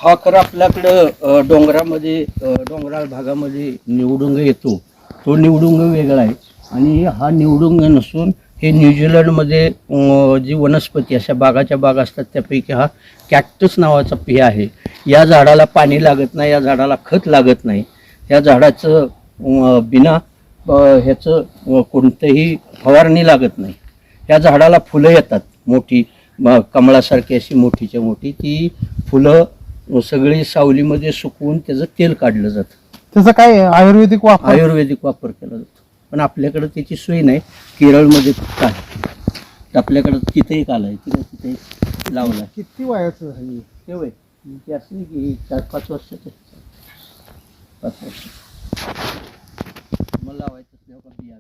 हा खरं आपल्याकडं डोंगरामध्ये डोंगराळ भागामध्ये निवडुंग येतो. तो निवडुंग वेगळा आहे आणि हा निवडुंग नसून हे न्यूझीलंडमध्ये जी वनस्पती अशा बागाच्या बाग असतात त्यापैकी हा कॅक्टस नावाचा हे आहे. या झाडाला पाणी लागत नाही, या झाडाला खत लागत नाही. या झाडाचं बिना ह्याचं कोणतंही फवारणी लागत नाही. या झाडाला फुलं येतात मोठी, कमळासारखी अशी मोठीच्या मोठी. ती फुलं सगळी सावलीमध्ये सुकवून त्याचं तेल काढलं जातं. त्याचा काय आयुर्वेदिक वापर केला जातो. पण आपल्याकडं त्याची सोय नाही. केरळमध्ये फक्त आहे. आपल्याकडं तिथेही काल आहे, तिथे लावला. किती वयाचं आहे ते वय ते असले की 4-5 वर्षाचं 5 वर्ष मला लावायचं असल्यावर बिया